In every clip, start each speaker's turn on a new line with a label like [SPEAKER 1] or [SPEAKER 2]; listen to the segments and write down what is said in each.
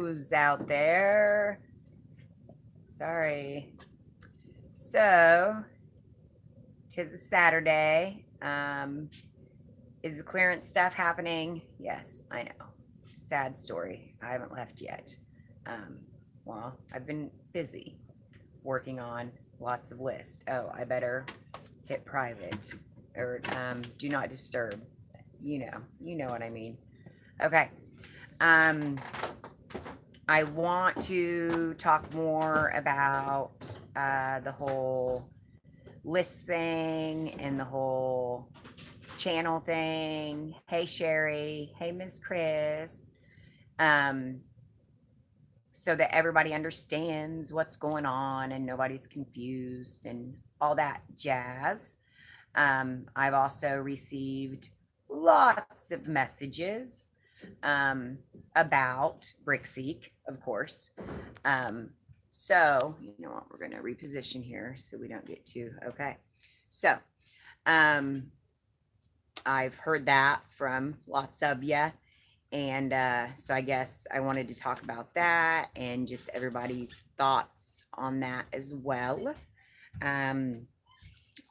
[SPEAKER 1] who's out there. Sorry. So, 'tis a Saturday. Is the clearance stuff happening? Yes, I know. Sad story. I haven't left yet. Well, I've been busy working on lots of lists. Oh, I better hit private or do not disturb. You know what I mean. Okay. I want to talk more about the whole list thing and the whole channel thing. Hey, Sherry. Hey, Miss Chris. Um, so that everybody understands what's going on and nobody's confused and all that jazz. I've also received lots of messages about Brickseek, of course. So, you know what, we're going to reposition here so we don't get too, okay. So, I've heard that from lots of you. And so I guess I wanted to talk about that and just everybody's thoughts on that as well.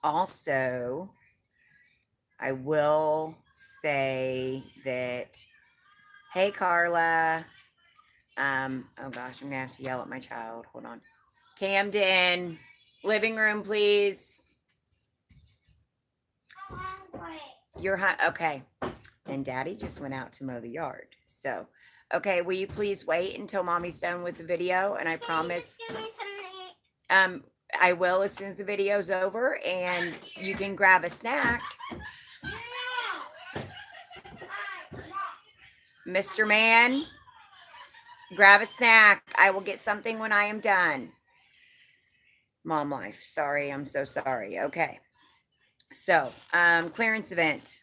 [SPEAKER 1] Also, I will say that, hey, Carla. Oh gosh, I'm gonna have to yell at my child. Hold on. Camden, living room, please. You're okay. And Daddy just went out to mow the yard. So, okay, will you please wait until Mommy's done with the video? And I promise. I will as soon as the video's over, and you can grab a snack. Mr. Man, grab a snack. I will get something when I am done. Mom life. Sorry, I'm so sorry. Okay. So, clearance event.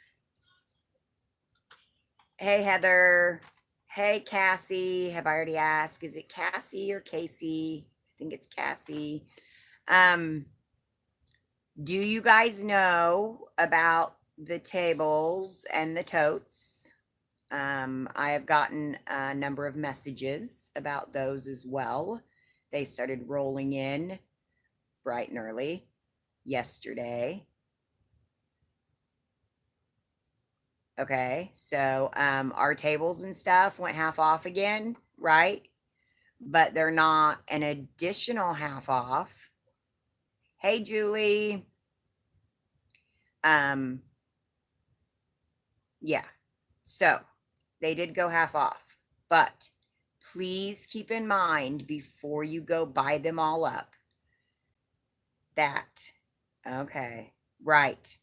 [SPEAKER 1] Hey, Heather. Hey, Cassie. Have I already asked? Is it Cassie or Casey? I think it's Cassie. Do you guys know about the tables and the totes? I have gotten a number of messages about those as well. They started rolling in bright and early yesterday. Okay, so our tables and stuff went half off again, right? But they're not an additional half off. Hey, Julie. Yeah, so they did go half off, but please keep in mind before you go buy them all up that, okay, right.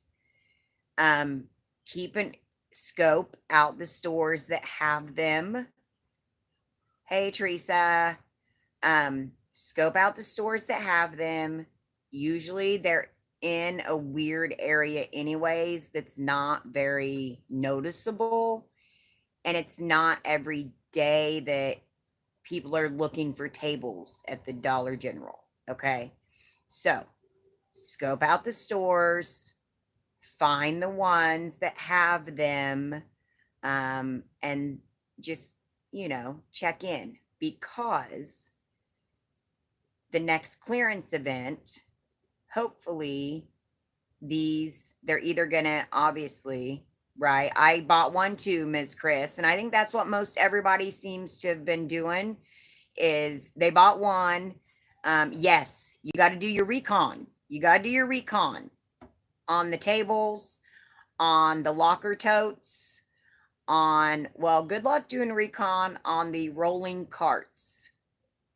[SPEAKER 1] Keep an scope out the stores that have them. Hey, Teresa. Scope out the stores that have them. Usually they're in a weird area anyways that's not very noticeable, and it's not every day that people are looking for tables at the Dollar General. Okay, so scope out the stores, find the ones that have them, and just, check in, because the next clearance event, hopefully they're either gonna, obviously, right? I bought one too, Ms. Chris, and I think that's what most everybody seems to have been doing, is they bought one. Yes, you got to do your recon. You got to do your recon on the tables, on the locker totes, well, good luck doing recon on the rolling carts.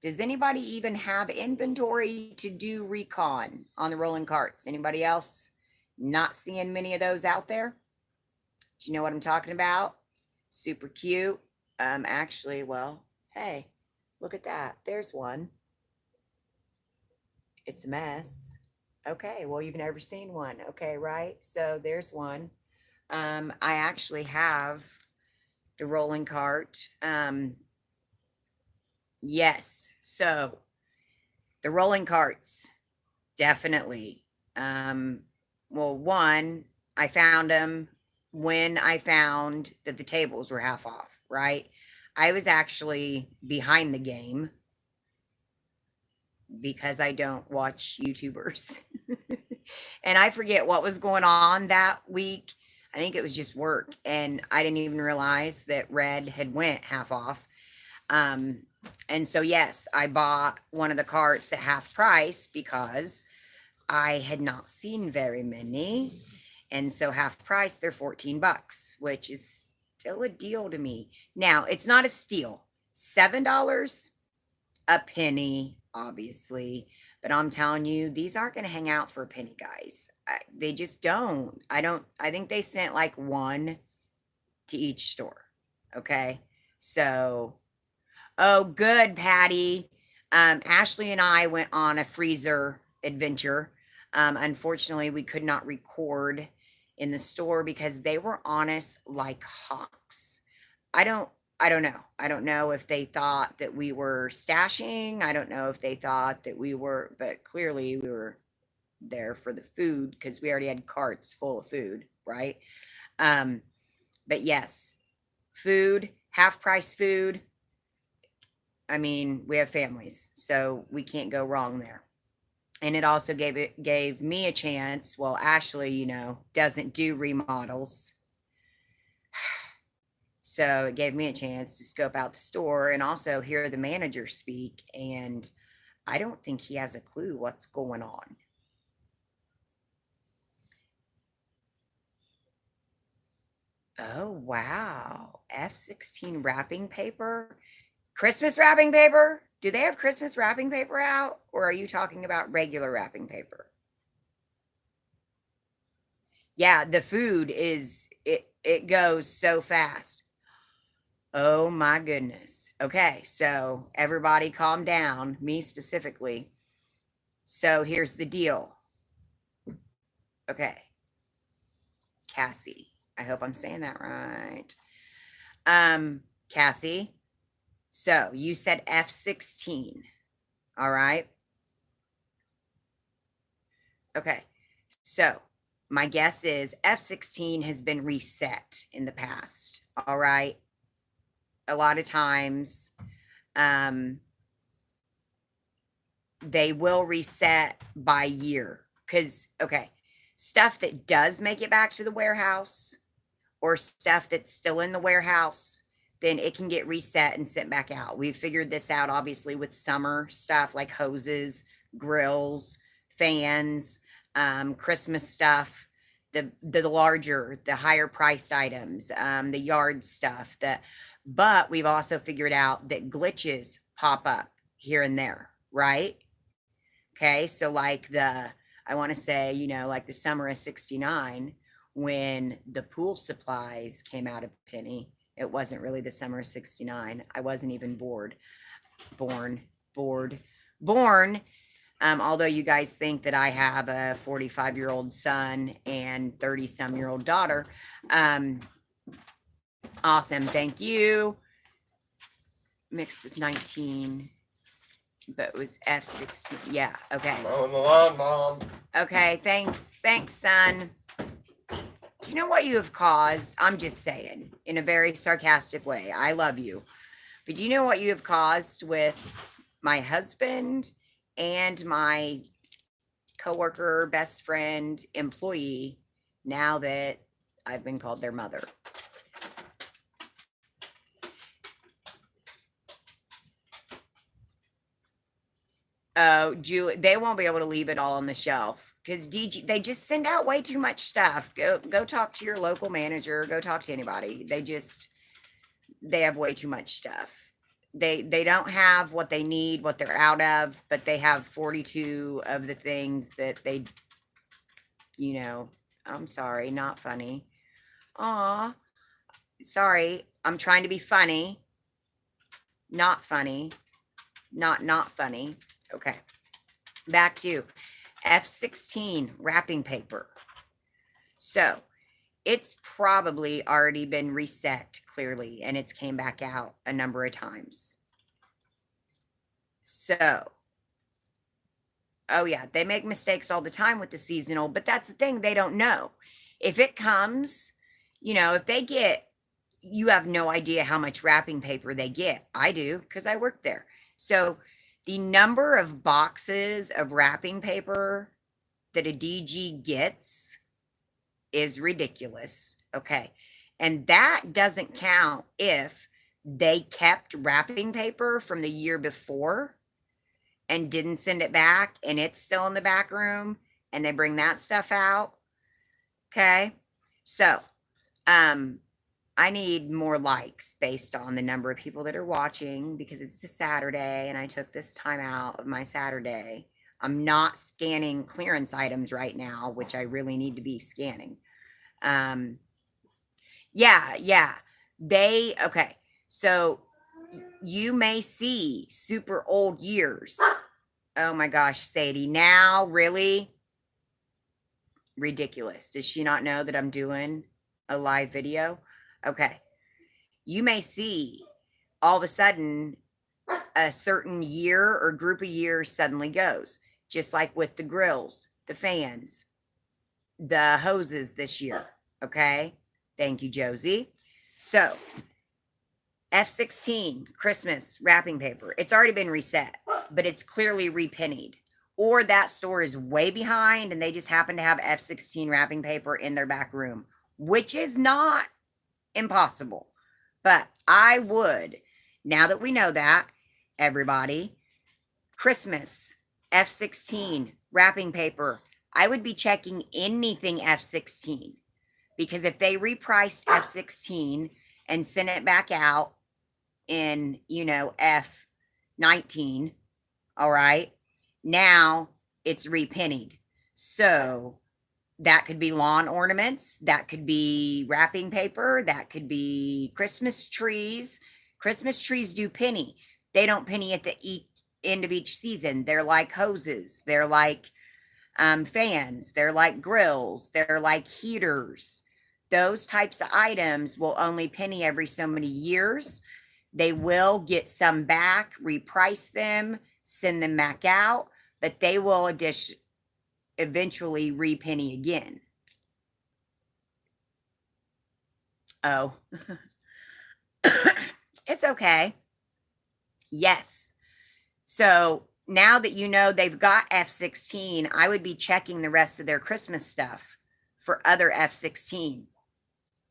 [SPEAKER 1] Does anybody even have inventory to do recon on the rolling carts? Anybody else? Not seeing many of those out there. Do you know what I'm talking about? Super cute. Actually, well, hey, look at that. There's one. It's a mess. Okay, well, you've never seen one. Okay, right? So there's one. I actually have the rolling cart. Yes, so the rolling carts, definitely. Well, one, I found them when I found that the tables were half off, right? I was actually behind the game because I don't watch YouTubers. And I forget what was going on that week. I think it was just work, and I didn't even realize that Red had went half off. Um, and so yes, I bought one of the carts at half price because I had not seen very many. And so half price, they're 14 bucks, which is still a deal to me. Now, it's not a steal. $7 a penny, obviously. But I'm telling you, these aren't going to hang out for a penny, guys. They just don't. I think they sent like one to each store. Okay. So, oh, good, Patty. Ashley and I went on a freezer adventure. Unfortunately, we could not record in the store because they were on us like hawks. I don't I don't know. I don't know if they thought that we were stashing. I don't know if they thought that we were, but clearly we were there for the food because we already had carts full of food, right? Um, but yes, food, half price food. I mean, we have families, so we can't go wrong there. And it also gave me a chance. Well, Ashley, doesn't do remodels. So it gave me a chance to scope out the store and also hear the manager speak. And I don't think he has a clue what's going on. Oh, wow. F-16 wrapping paper? Christmas wrapping paper? Do they have Christmas wrapping paper out? Or are you talking about regular wrapping paper? Yeah, the food it goes so fast. Oh my goodness. Okay, so everybody calm down, me specifically. So here's the deal. Okay, Cassie. I hope I'm saying that right. Cassie. So you said F-16. All right. Okay. So my guess is F-16 has been reset in the past. All right. A lot of times, um, they will reset by year. Because, okay, stuff that does make it back to the warehouse or stuff that's still in the warehouse, then it can get reset and sent back out. We've figured this out obviously with summer stuff like hoses, grills, fans, Christmas stuff, the larger, the higher priced items, the yard stuff. But we've also figured out that glitches pop up here and there, right? Okay, so like I want to say, like the summer of '69, when the pool supplies came out a penny. It wasn't really the summer of '69. I wasn't even born, bored, born. Although you guys think that I have a 45-year-old son and 30-some-year-old daughter. Um, awesome, thank you. Mixed with 19. But it was F-16. Yeah, okay.
[SPEAKER 2] Mowing the lawn, Mom.
[SPEAKER 1] Okay, thanks. Thanks, son. Do you know what you have caused? I'm just saying, in a very sarcastic way. I love you. But do you know what you have caused with my husband and my coworker, best friend, employee, now that I've been called their mother? Oh, Julie, they won't be able to leave it all on the shelf because they just send out way too much stuff. Go talk to your local manager. Go talk to anybody. They have way too much stuff. They don't have what they need, what they're out of, but they have 42 of the things that I'm sorry, not funny. Aw, sorry. I'm trying to be funny. Not funny. Not funny. Okay. Back to F-16 wrapping paper. So it's probably already been reset clearly and it's came back out a number of times. So, oh yeah, they make mistakes all the time with the seasonal, but that's the thing, they don't know. If it comes, if they get, you have no idea how much wrapping paper they get. I do because I work there. So the number of boxes of wrapping paper that a DG gets is ridiculous. Okay. And that doesn't count if they kept wrapping paper from the year before and didn't send it back and it's still in the back room and they bring that stuff out. Okay. So, um, I need more likes based on the number of people that are watching because it's a Saturday and I took this time out of my Saturday. I'm not scanning clearance items right now, which I really need to be scanning. Um, yeah. Okay. So you may see super old years. Oh my gosh, Sadie. Now, really? Ridiculous. Does she not know that I'm doing a live video? Okay. You may see all of a sudden a certain year or group of years suddenly goes, just like with the grills, the fans, the hoses this year. Okay. Thank you, Josie. So, F16 Christmas wrapping paper. It's already been reset, but it's clearly repennied. Or that store is way behind and they just happen to have F16 wrapping paper in their back room, which is not impossible. But I would, now that we know that, everybody, Christmas, F16, wrapping paper, I would be checking anything F16 because if they repriced F16 and sent it back out in, F19, all right, now it's repennied. So that could be lawn ornaments, that could be wrapping paper, that could be Christmas trees. Christmas trees do penny. They don't penny at the end of each season. They're like hoses, they're like fans, they're like grills, they're like heaters. Those types of items will only penny every so many years. They will get some back, reprice them, send them back out, but they will eventually repenny again. Oh, it's okay. Yes. So now that you know they've got F16, I would be checking the rest of their Christmas stuff for other F16,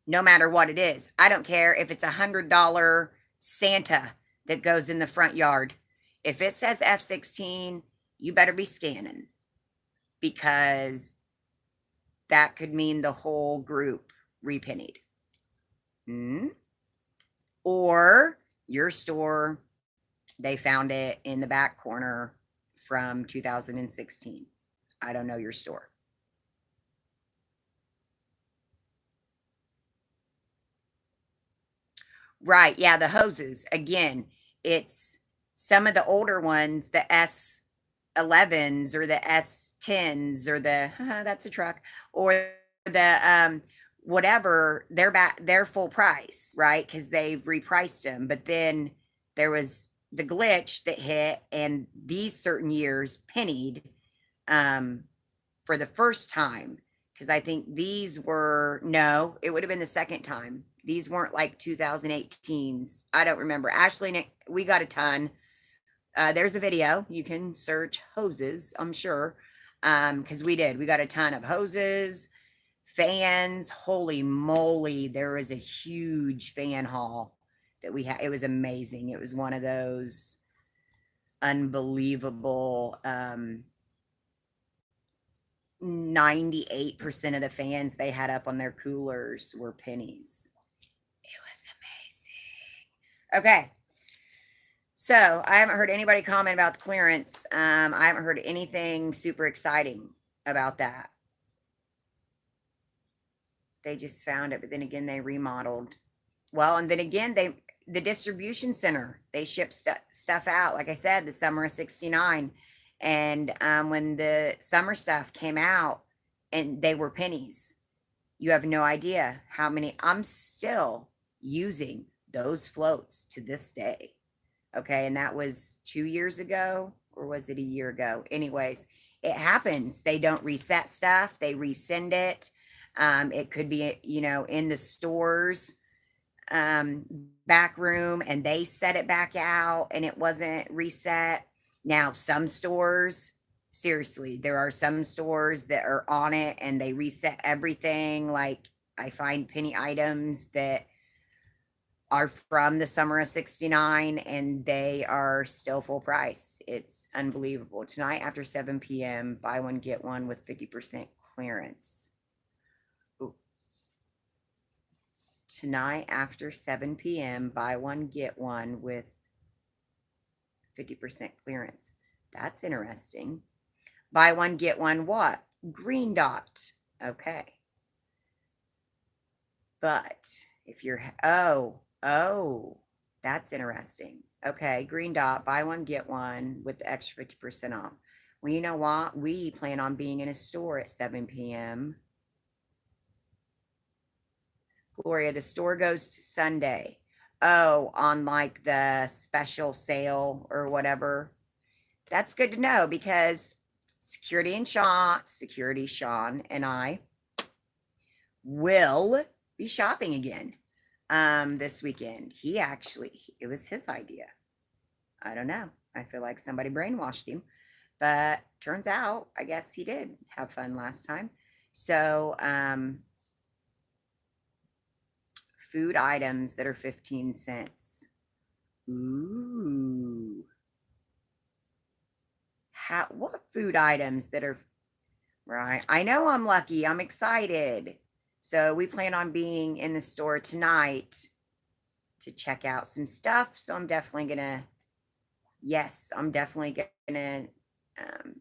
[SPEAKER 1] no matter what it is. I don't care if it's $100 Santa that goes in the front yard. If it says F16, you better be scanning because that could mean the whole group repennied. Or your store, they found it in the back corner from 2016. I don't know your store. Right. Yeah. The hoses. Again, it's some of the older ones, the S11s or the S10s or the, that's a truck, or the, whatever, they're full price, right? Because they've repriced them. But then there was the glitch that hit, and these certain years pennied for the first time. Because I think these were, no, it would have been the second time. These weren't like 2018s. I don't remember. Ashley, we got a ton. There's a video. You can search hoses, I'm sure. Because we did. We got a ton of hoses, fans. Holy moly. There was a huge fan haul that we had. It was amazing. It was one of those unbelievable 98% of the fans they had up on their coolers were pennies. It was amazing. Okay. So I haven't heard anybody comment about the clearance. I haven't heard anything super exciting about that. They just found it, but then again, they remodeled. Well, and then again, the distribution center, they ship stuff out. Like I said, the summer of 69. And when the summer stuff came out and they were pennies, you have no idea how many. I'm still using those floats to this day. Okay. And that was 2 years ago, or was it a year ago? Anyways, it happens. They don't reset stuff, they resend it. It could be, in the stores. um, back room and they set it back out and it wasn't reset. Now, some stores, seriously, there are some stores that are on it and they reset everything. Like I find penny items that are from the summer of 69 and they are still full price. It's unbelievable. Tonight after 7 p.m., buy one, get one with 50% clearance. Ooh. Tonight after 7 p.m., buy one, get one with 50% clearance. That's interesting. Buy one, get one what? Green dot. Okay. But if you're, oh, that's interesting. Okay, green dot, buy one, get one with the extra 50% off. Well, you know what? We plan on being in a store at 7 p.m. Gloria, the store goes to Sunday. Oh, on like the special sale or whatever. That's good to know because Security Sean and I will be shopping again this weekend. It was his idea. I don't know. I feel like somebody brainwashed him, but turns out I guess he did have fun last time. So food items that are 15 cents. Ooh. What food items that are right? I know I'm lucky. I'm excited. So we plan on being in the store tonight to check out some stuff. So I'm definitely gonna, yes, I'm definitely gonna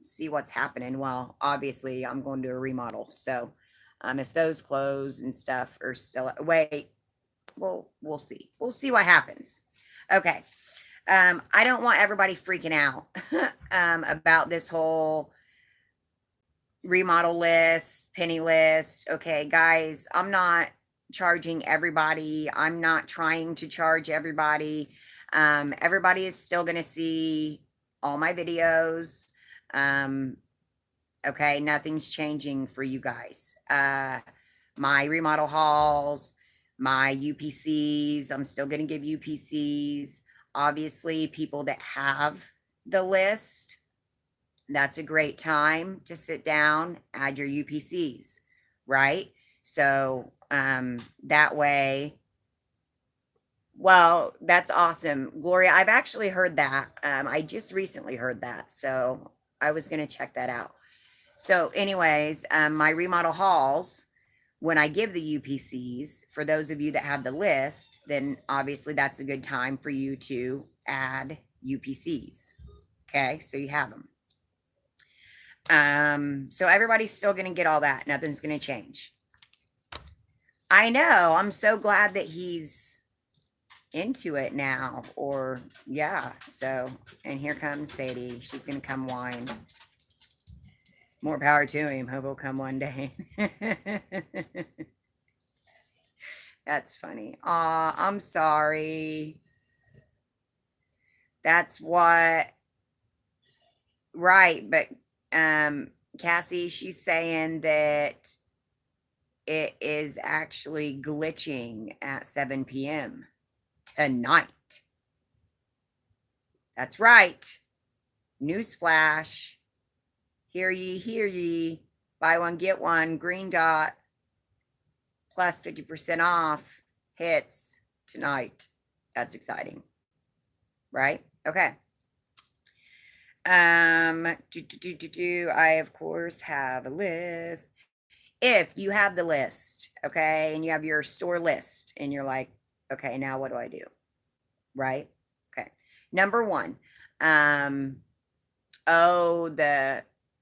[SPEAKER 1] see what's happening. Well, obviously I'm going to a remodel. So if those clothes and stuff are still, wait, well, we'll see. We'll see what happens. Okay. I don't want everybody freaking out about this whole remodel list, penny list. Okay, guys, I'm not charging everybody. I'm not trying to charge everybody. Everybody is still going to see all my videos. Okay, nothing's changing for you guys. My remodel hauls, my UPCs, I'm still going to give UPCs. Obviously, people that have the list, that's a great time to sit down, add your UPCs, right? So that way, well, that's awesome. Gloria, I've actually heard that. I just recently heard that. So I was going to check that out. So anyways, my remodel hauls, when I give the UPCs, for those of you that have the list, then obviously that's a good time for you to add UPCs. Okay, so you have them. So everybody's still going to get all that. Nothing's going to change. I know. I'm so glad that he's into it now. Or, yeah. So, and here comes Sadie. She's going to come whine. More power to him. Hope he'll come one day. That's funny. Aw, I'm sorry. That's what. Right. But Cassie, she's saying that it is actually glitching at 7 p.m. tonight. That's right. Newsflash. Hear ye, hear ye. Buy one, get one. Green dot plus 50% off hits tonight. That's exciting. Right? Okay. I of course have a list. If you have the list, okay, and you have your store list and you're like, okay, now what do I do? Right? Okay. Number one,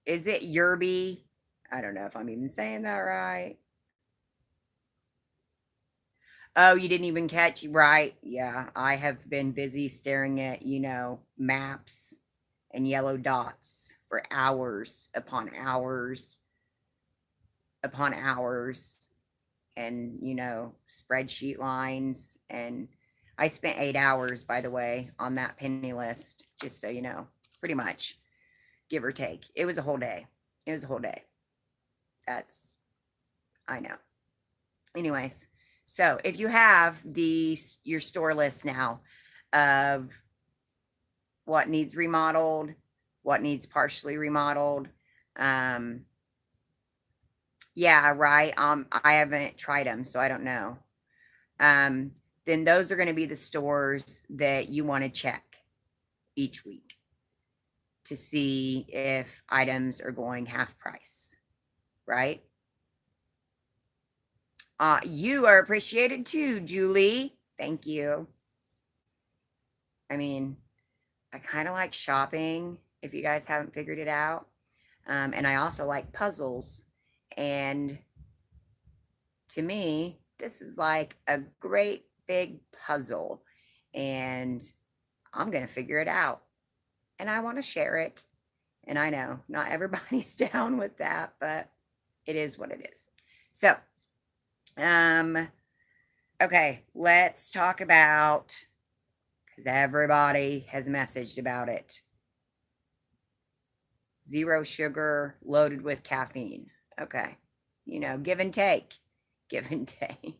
[SPEAKER 1] is it Yerby? I don't know if I'm even saying that right. Oh, you didn't even catch, right? Yeah, I have been busy staring at, maps and yellow dots for hours upon hours upon hours and, spreadsheet lines. And I spent 8 hours, by the way, on that penny list, just so you know, pretty much, give or take. It was a whole day. It was a whole day. I know. Anyways, So if you have your store list now of what needs remodeled, what needs partially remodeled, um, yeah, right. I haven't tried them, so I don't know. Um, then those are going to be the stores that you want to check each week to see if items are going half price, right? You are appreciated too, Julie. Thank you. I mean, I kind of like shopping if you guys haven't figured it out. And I also like puzzles. And to me, this is like a great big puzzle. And I'm going to figure it out. And I want to share it. And I know not everybody's down with that, but it is what it is. So, um, okay, let's talk about, because everybody has messaged about it. Zero sugar, loaded with caffeine. Okay. You know, give and take. Give and take.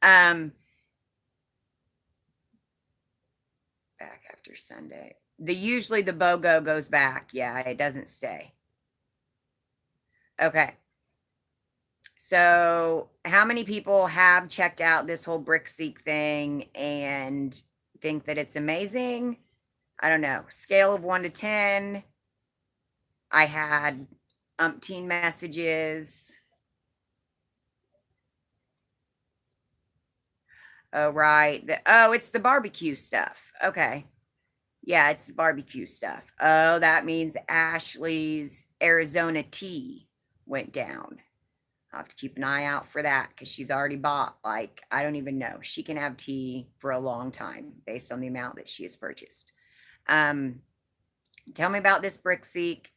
[SPEAKER 1] um, Back after Sunday. Usually the BOGO goes back. Yeah, it doesn't stay. Okay. So, how many people have checked out this whole BrickSeek thing and think that it's amazing? I don't know. Scale of 1 to 10. I had umpteen messages. Oh, right. It's the barbecue stuff. Okay. Yeah, it's the barbecue stuff. Oh, that means Ashley's Arizona tea went down. I'll have to keep an eye out for that because she's already bought, like, I don't even know. She can have tea for a long time based on the amount that she has purchased. Um, Tell me about this BrickSeek.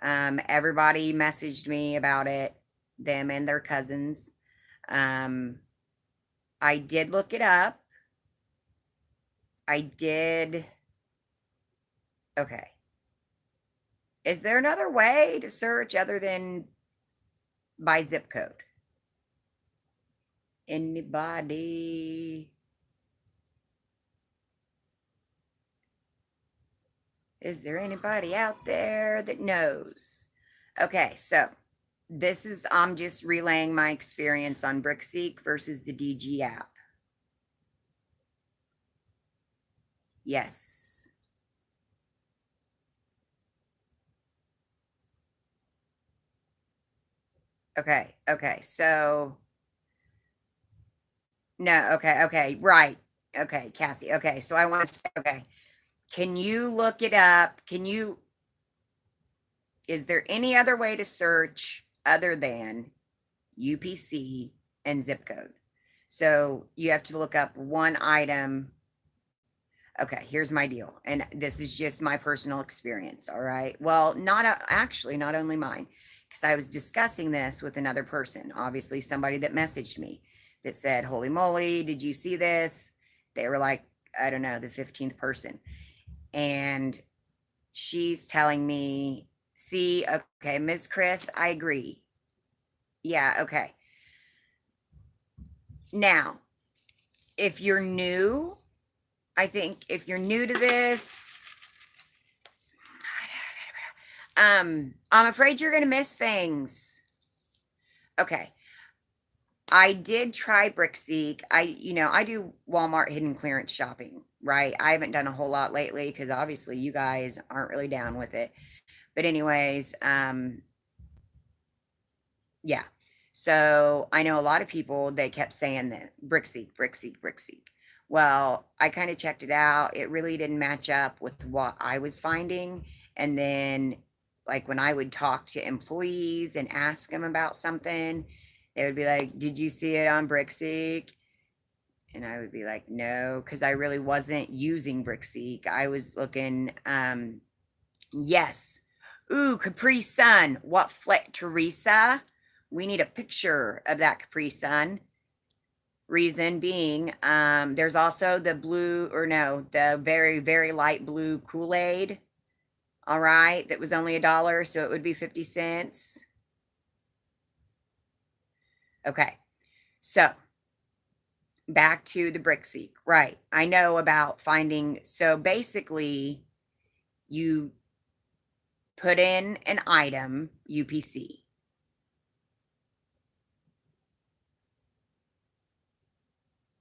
[SPEAKER 1] Everybody messaged me about it, them and their cousins. Um, I did look it up. I did. Okay. Is there another way to search other than by zip code? Anybody? Is there anybody out there that knows? Okay, so I'm just relaying my experience on BrickSeek versus the DG app. Yes. Okay, so no, okay, right. Okay, Cassie. Okay, so I want to say, okay, can you look it up? Is there any other way to search other than UPC and zip code? So you have to look up one item. Okay, here's my deal. And this is just my personal experience. All right. Well, actually, not only mine, because I was discussing this with another person, obviously, somebody that messaged me that said, holy moly, did you see this? They were like, I don't know, the 15th person. And she's telling me, see, okay, Ms. Chris, I agree. Yeah, okay. Now, if you're new, I think if you're new to this, I'm afraid you're going to miss things. Okay. I did try BrickSeek. I do Walmart hidden clearance shopping, right? I haven't done a whole lot lately because obviously you guys aren't really down with it. But anyways, yeah. So I know a lot of people, they kept saying that BrickSeek, BrickSeek, BrickSeek. Well, I kind of checked it out. It really didn't match up with what I was finding. And then, like, when I would talk to employees and ask them about something, they would be like, did you see it on BrickSeek? And I would be like, no, because I really wasn't using BrickSeek. I was looking, yes. Ooh, Capri Sun. What Teresa? We need a picture of that Capri Sun. Reason being, there's also the blue, or no, the very, very light blue Kool-Aid. All right, that was only $1, so it would be 50 cents. Okay, so back to the brick seek. Right. I know about finding. So basically, you put in an item, UPC.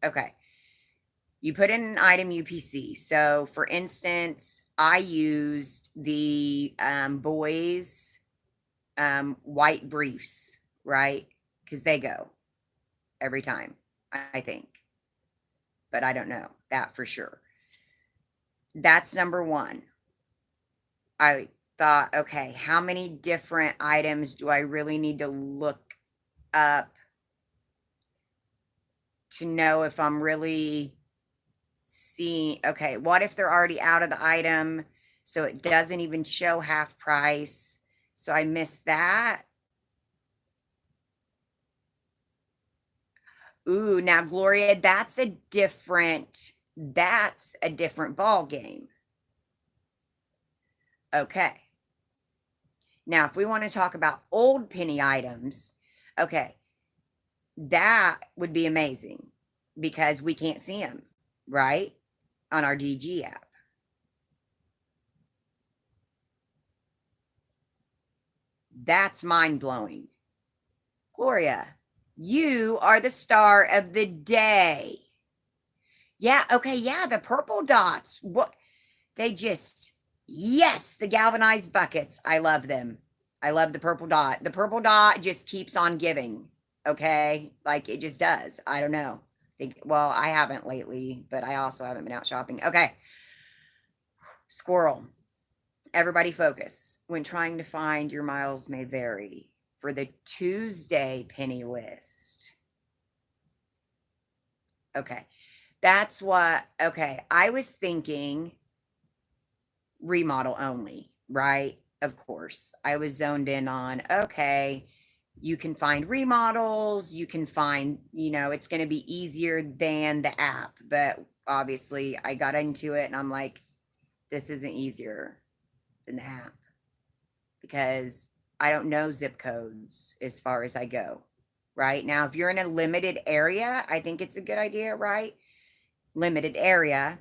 [SPEAKER 1] Okay. You put in an item UPC. So, for instance, I used the boys' white briefs, right? Because they go every time, I think. But I don't know that for sure. That's number one. I thought, okay, how many different items do I really need to look up to know if I'm really seeing? Okay, what if they're already out of the item? So it doesn't even show half price. So I missed that. Ooh, now Gloria, that's a different ball game. Okay. Now, if we want to talk about old penny items, okay, that would be amazing because we can't see them, right? On our DG app. That's mind blowing. Gloria, you are the star of the day. Yeah, okay, yeah, the purple dots. What they just, yes, the galvanized buckets. I love them. I love the purple dot. The purple dot just keeps on giving. Okay, like it just does. I don't know. Well, I haven't lately, but I also haven't been out shopping. Okay, squirrel. Everybody focus. When trying to find your miles may vary for the Tuesday penny list. Okay, that's what. Okay, I was thinking remodel only, right? Of course. I was zoned in on, okay, you can find remodels, you can find, it's going to be easier than the app. But obviously, I got into it and I'm like, this isn't easier than the app because I don't know zip codes as far as I go. Right now, if you're in a limited area, I think it's a good idea, right? Limited area.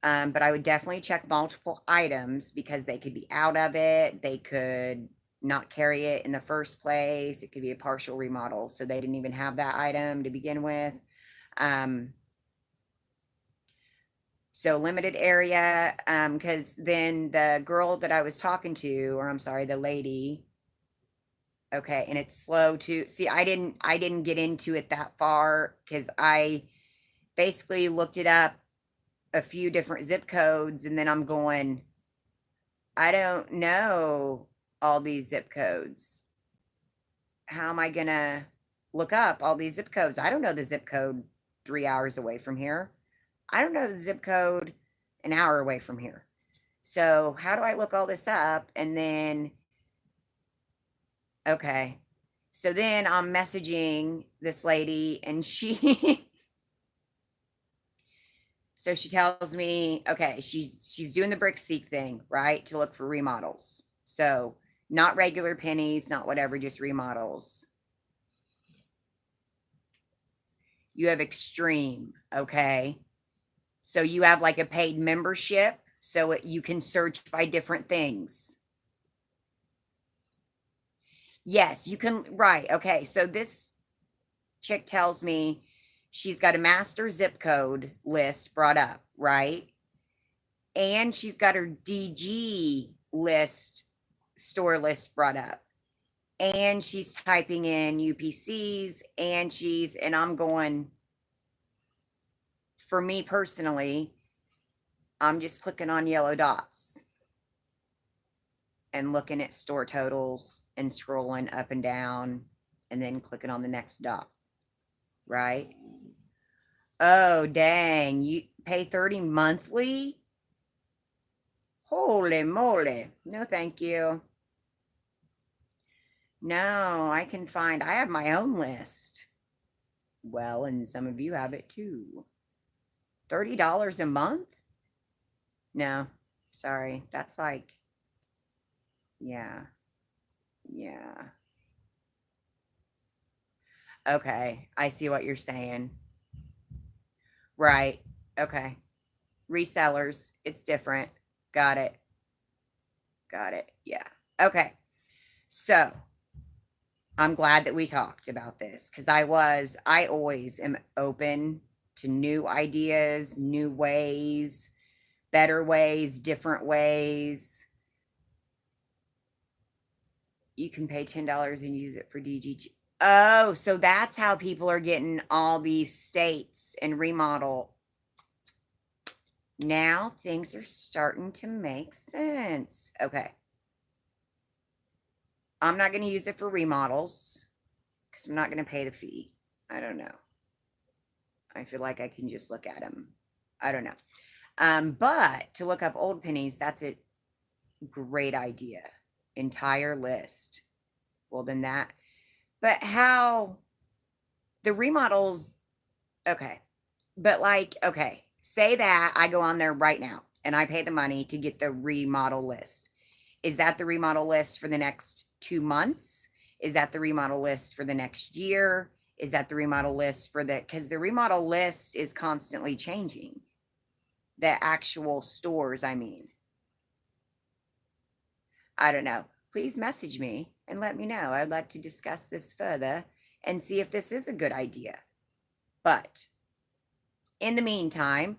[SPEAKER 1] But I would definitely check multiple items because they could be out of it. They could not carry it in the first place. It could be a partial remodel. So they didn't even have that item to begin with. Um, so limited area. Because then the girl that I was talking to, or I'm sorry, the lady, okay, and it's slow to see. I didn't get into it that far because I basically looked it up a few different zip codes and then I'm going, I don't know all these zip codes. How am I going to look up all these zip codes? I don't know the zip code 3 hours away from here. I don't know the zip code an hour away from here. So, how do I look all this up? And then, okay. So then I'm messaging this lady and so she tells me, okay, she's doing the brick seek thing, right? To look for remodels. So not regular pennies, not whatever, just remodels. You have extreme, okay? So you have like a paid membership, so you can search by different things. Yes, you can, right. Okay, so this chick tells me she's got a master zip code list brought up, right? And she's got her DG list, store list brought up. And she's typing in UPCs and I'm going, for me personally, I'm just clicking on yellow dots and looking at store totals and scrolling up and down and then clicking on the next dot, right? Oh, dang, you pay 30 monthly? Holy moly. No, thank you. No, I have my own list. Well, and some of you have it too. $30 a month? No, sorry. That's like, yeah, yeah. Okay, I see what you're saying. Right. Okay. Resellers, it's different. Got it. Got it. Yeah. Okay. So I'm glad that we talked about this because I always am open to new ideas, new ways, better ways, different ways. You can pay $10 and use it for DG2. Oh, so that's how people are getting all these states and remodel. Now things are starting to make sense. Okay. I'm not going to use it for remodels because I'm not going to pay the fee. I don't know. I feel like I can just look at them. I don't know. But to look up old pennies, that's a great idea. Entire list. Well, then that. But how the remodels, okay. But like, okay, say that I go on there right now and I pay the money to get the remodel list. Is that the remodel list for the next 2 months? Is that the remodel list for the next year? Is that the remodel list for the, because the remodel list is constantly changing. The actual stores, I mean. I don't know. Please message me and let me know. I'd like to discuss this further and see if this is a good idea. But in the meantime,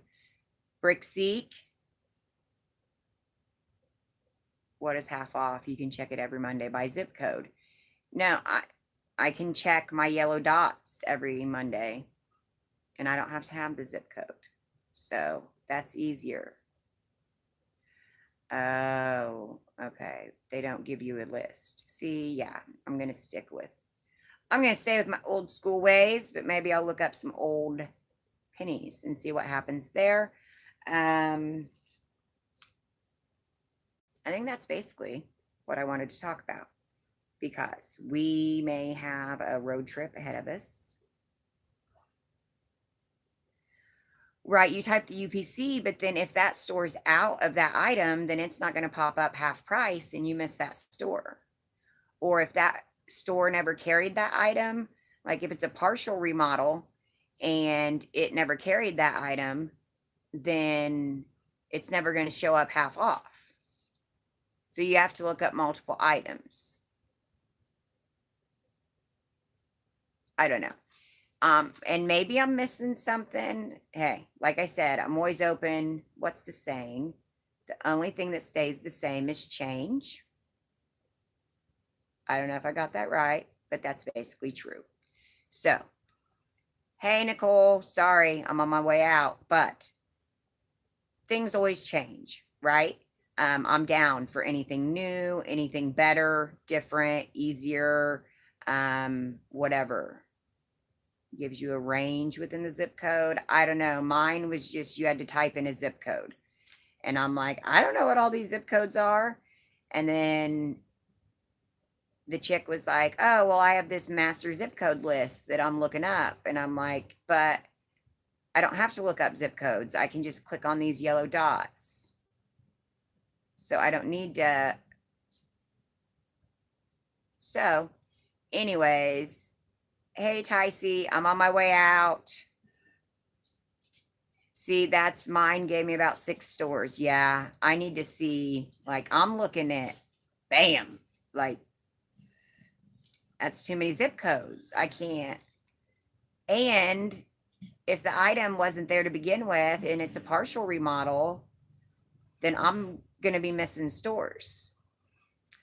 [SPEAKER 1] Brickseek, what is half off? You can check it every Monday by zip code. No, I can check my yellow dots every Monday and I don't have to have the zip code. So that's easier. Oh, okay. They don't give you a list. See, yeah, I'm going to stay with my old school ways, but maybe I'll look up some old pennies and see what happens there. I think that's basically what I wanted to talk about because we may have a road trip ahead of us. Right, you type the UPC, but then if that store's out of that item, then it's not going to pop up half price and you miss that store. Or if that store never carried that item, like if it's a partial remodel and it never carried that item, then it's never going to show up half off. So you have to look up multiple items. I don't know. And maybe I'm missing something. Hey, like I said, I'm always open. What's the saying? The only thing that stays the same is change. I don't know if I got that right, but that's basically true. So, hey, Nicole, sorry, I'm on my way out, but things always change, right? I'm down for anything new, anything better, different, easier, whatever. Gives you a range within the zip code. I don't know. Mine was just you had to type in a zip code. And I'm like, I don't know what all these zip codes are. And then the chick was like, oh, well, I have this master zip code list that I'm looking up. And I'm like, but I don't have to look up zip codes. I can just click on these yellow dots. So I don't need to. So, anyways, hey, Ticey, I'm on my way out. See, that's mine gave me about 6 stores. Yeah, I need to see, like, I'm looking at, bam, like, that's too many zip codes. I can't. And if the item wasn't there to begin with and it's a partial remodel, then I'm going to be missing stores.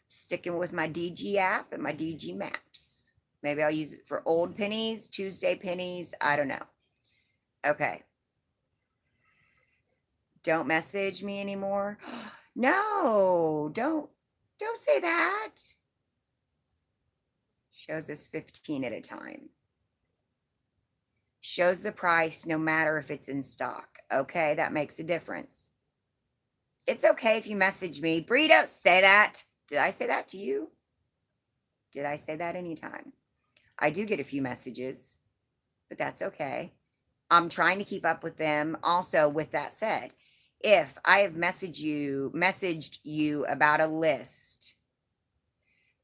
[SPEAKER 1] Sticking with my DG app and my DG maps. Maybe I'll use it for old pennies, Tuesday pennies. I don't know. Okay. Don't message me anymore. No, don't say that. Shows us 15 at a time. Shows the price no matter if it's in stock. Okay, that makes a difference. It's okay if you message me. Bree, don't say that. Did I say that to you? Did I say that anytime? I do get a few messages, but that's okay. I'm trying to keep up with them. Also, with that said, if I have messaged you about a list,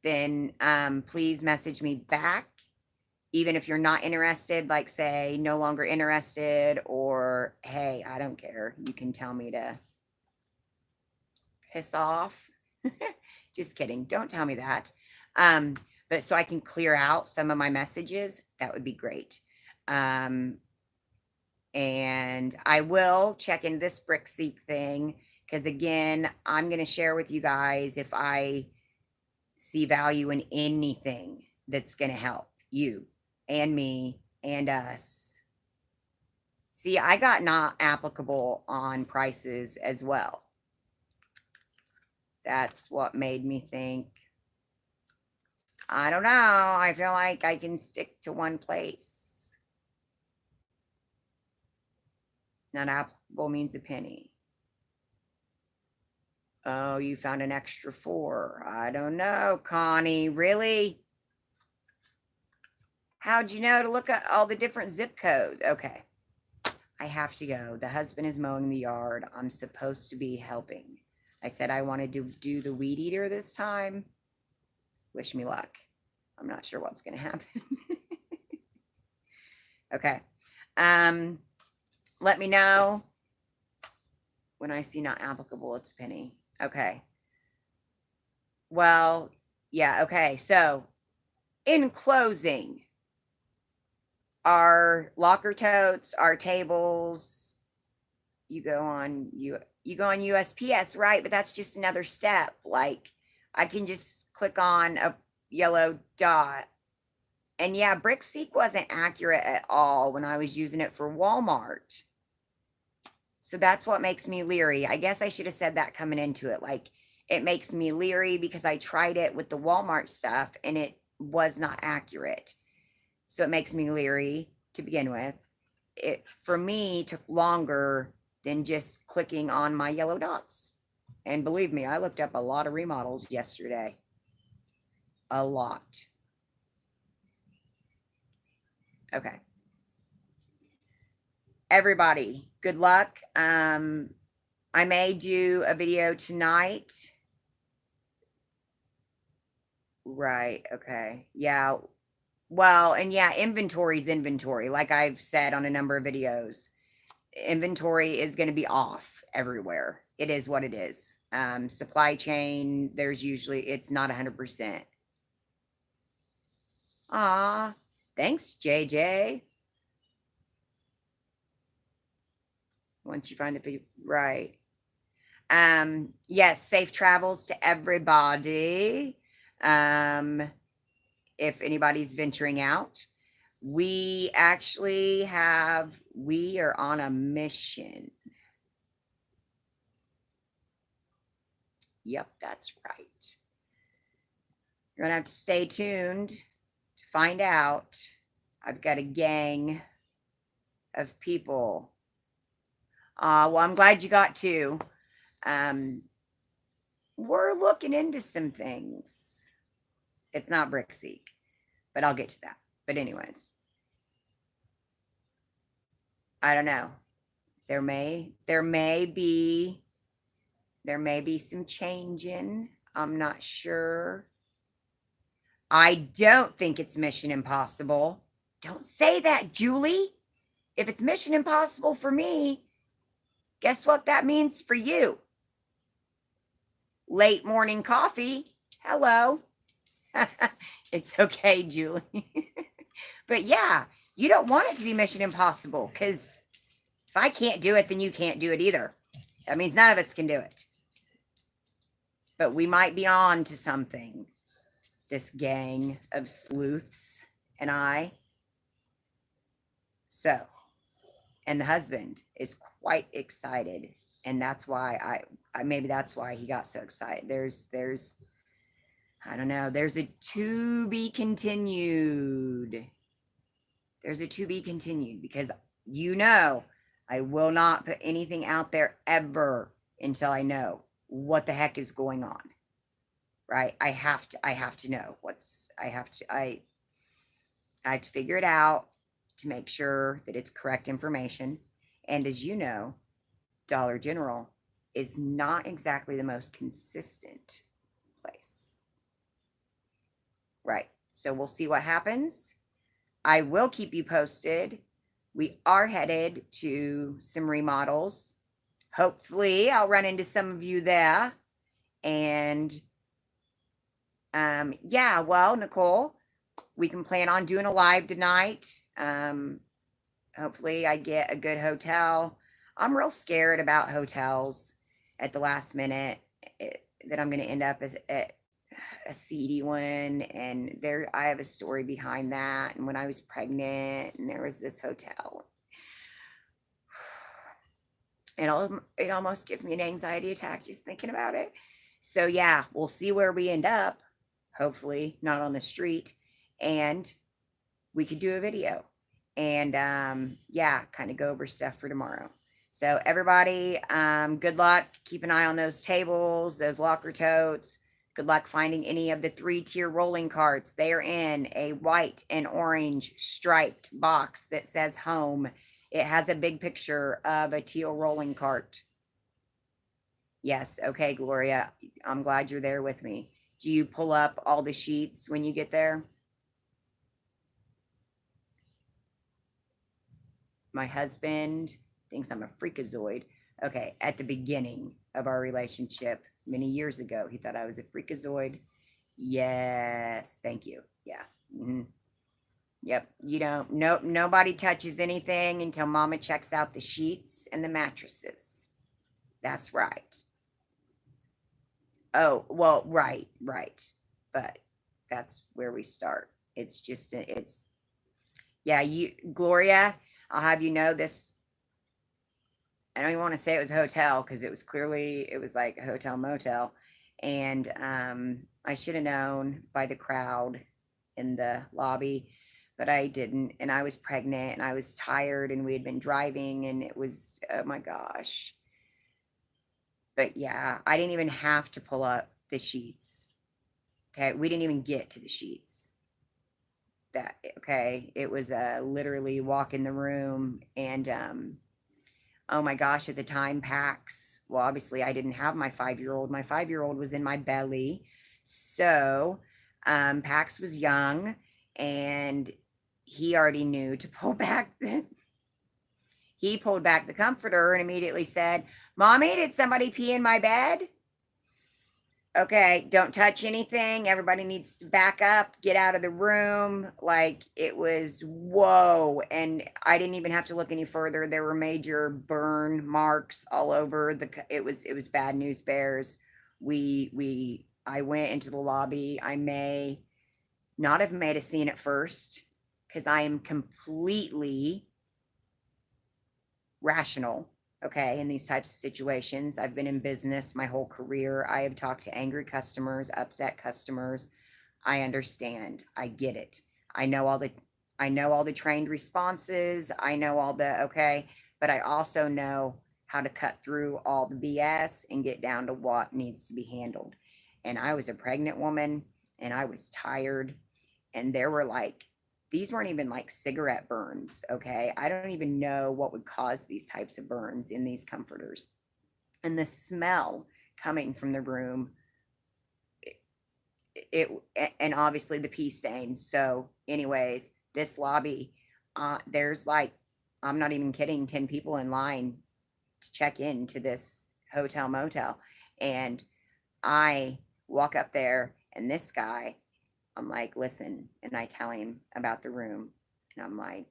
[SPEAKER 1] then please message me back even if you're not interested, like say no longer interested, or hey, I don't care. You can tell me to piss off. Just kidding. Don't tell me that. Um, but so I can clear out some of my messages, that would be great. Um, and I will check into this BrickSeek thing because again, I'm going to share with you guys if I see value in anything that's going to help you and me and us. See, I got not applicable on prices as well. That's what made me think, I don't know, I feel like I can stick to one place. Not applicable means a penny. Oh, you found an extra 4. I don't know, Connie. Really? How'd you know to look at all the different zip codes? Okay. I have to go. The husband is mowing the yard. I'm supposed to be helping. I said I wanted to do the weed eater this time. Wish me luck. I'm not sure what's going to happen. Okay. Let me know when I see not applicable, it's a penny. Okay. Well, yeah. Okay. So in closing, our locker totes, our tables, you go on USPS, right? But that's just another step. Like I can just click on a yellow dot. And yeah, BrickSeek wasn't accurate at all when I was using it for Walmart. So that's what makes me leery. I guess I should have said that coming into it. Like it makes me leery because I tried it with the Walmart stuff and it was not accurate. So it makes me leery to begin with. It for me took longer than just clicking on my yellow dots. And believe me, I looked up a lot of remodels yesterday. A lot. Okay. Everybody, good luck. I may do a video tonight. Right. Okay. Yeah. Well, and yeah, inventory is inventory. Like I've said on a number of videos, inventory is going to be off everywhere. It is what it is. Supply chain, there's usually, it's not 100%. Aw, thanks, JJ. Once you find it, right. Yes, safe travels to everybody. If anybody's venturing out, we are on a mission. Yep, that's right. You're gonna have to stay tuned to find out. I've got a gang of people. Well, I'm glad you got 2. We're looking into some things. It's not BrickSeek, but I'll get to that. But anyways, I don't know. There may be some changing. I'm not sure. I don't think it's Mission Impossible. Don't say that, Julie. If it's Mission Impossible for me, guess what that means for you? Late morning coffee. Hello. It's okay, Julie. But yeah, you don't want it to be Mission Impossible because if I can't do it, then you can't do it either. That means none of us can do it. But we might be on to something. This gang of sleuths and I. So, and the husband is quite excited. And that's why maybe that's why he got so excited. There's I don't know, there's a to be continued. There's a to be continued because I will not put anything out there ever until I know what the heck is going on. Right? I have to know I have to figure it out to make sure that it's correct information. And as you know, Dollar General is not exactly the most consistent place. Right. So we'll see what happens. I will keep you posted. We are headed to some remodels. Hopefully, I'll run into some of you there. And yeah, well, Nicole, we can plan on doing a live tonight. Hopefully, I get a good hotel. I'm real scared about hotels at the last minute that I'm going to end up as at a seedy one. And there, I have a story behind that. And when I was pregnant, and there was this hotel, it almost gives me an anxiety attack just thinking about it. So yeah, we'll see where we end up. Hopefully, not on the street, and we could do a video and yeah, kind of go over stuff for tomorrow. So everybody, good luck. Keep an eye on those tables, those locker totes. Good luck finding any of the 3-tier rolling carts. They are in a white and orange striped box that says home. It has a big picture of a teal rolling cart. Yes, okay, Gloria. I'm glad you're there with me. Do you pull up all the sheets when you get there? My husband thinks I'm a freakazoid. Okay, at the beginning of our relationship, many years ago, he thought I was a freakazoid. Yes, thank you. Yeah. Mm-hmm. Yep. You don't, nope, nobody touches anything until mama checks out the sheets and the mattresses. That's right. Oh, well, right, right. But that's where we start. It's just, it's, yeah, Gloria, I'll have you know this. I don't even want to say it was a hotel because it was clearly, it was like a hotel motel. And I should have known by the crowd in the lobby, but I didn't. And I was pregnant and I was tired and we had been driving and it was, oh my gosh. But yeah, I didn't even have to pull up the sheets. Okay. We didn't even get to the sheets. That, okay. It was literally walk in the room and, oh my gosh, at the time, Pax, well, obviously I didn't have my 5-year-old. My 5-year-old was in my belly. So Pax was young and he already knew to pull back. He pulled back the comforter and immediately said, Mommy, did somebody pee in my bed? Okay, don't touch anything. Everybody needs to back up, get out of the room. Like it was whoa. And I didn't even have to look any further. There were major burn marks all over it was bad news bears. I went into the lobby. I may not have made a scene at first because I am completely rational. Okay, in these types of situations, I've been in business my whole career. I have talked to angry customers, upset customers. I understand. I get it. I know all the I know all the trained responses. I know all the okay, but I also know how to cut through all the BS and get down to what needs to be handled. And I was a pregnant woman and I was tired and there were like these weren't even like cigarette burns, okay? I don't even know what would cause these types of burns in these comforters. And the smell coming from the room, it and obviously the pee stains. So, anyways, this lobby, there's like, I'm not even kidding, 10 people in line to check into this hotel motel. And I walk up there, and this guy, I'm like, listen, and I tell him about the room, and I'm like,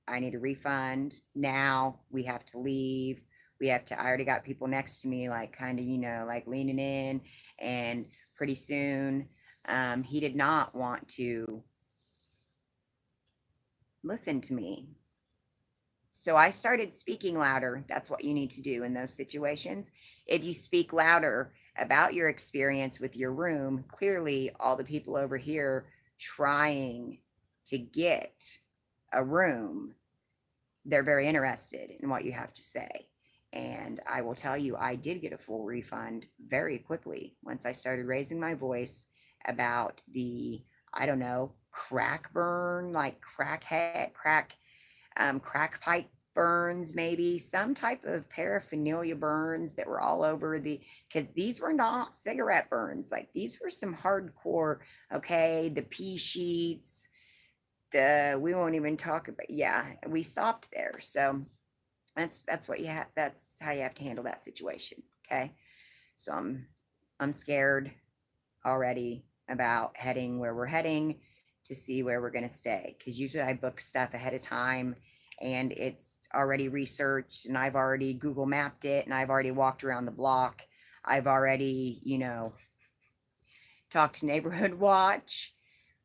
[SPEAKER 1] I need a refund now. We have to leave. We have to, I already got people next to me, like kind of, like leaning in. And pretty soon, he did not want to listen to me. So I started speaking louder. That's what you need to do in those situations. If you speak louder about your experience with your room, clearly all the people over here trying to get a room, they're very interested in what you have to say. And I will tell you, I did get a full refund very quickly once I started raising my voice about the, I don't know, crack burn, like crack pipe burns, maybe some type of paraphernalia burns that were all over because these were not cigarette burns. Like these were some hardcore, okay, the pee sheets, we won't even talk about, yeah, we stopped there. So that's what you have, that's how you have to handle that situation. Okay. So I'm scared already about heading where we're heading to see where we're going to stay, because usually I book stuff ahead of time and it's already researched and I've already Google mapped it and I've already walked around the block. I've already, talked to Neighborhood Watch.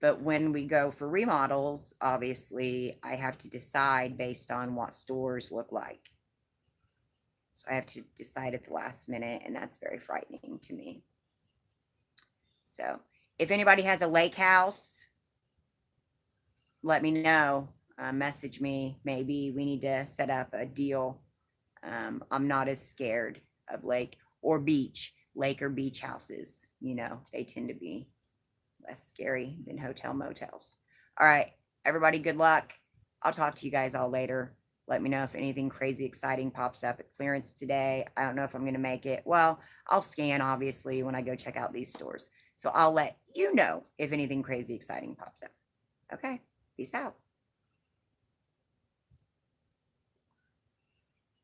[SPEAKER 1] But when we go for remodels, obviously I have to decide based on what stores look like. So I have to decide at the last minute, and that's very frightening to me. So if anybody has a lake house, let me know. Message me. Maybe we need to set up a deal. I'm not as scared of lake or beach, lake or beach houses. They tend to be less scary than hotel motels. All right, everybody, good luck. I'll talk to you guys all later. Let me know if anything crazy exciting pops up at clearance today. I don't know if I'm going to make it. Well, I'll scan obviously when I go check out these stores. So I'll let you know if anything crazy exciting pops up. Okay, peace out.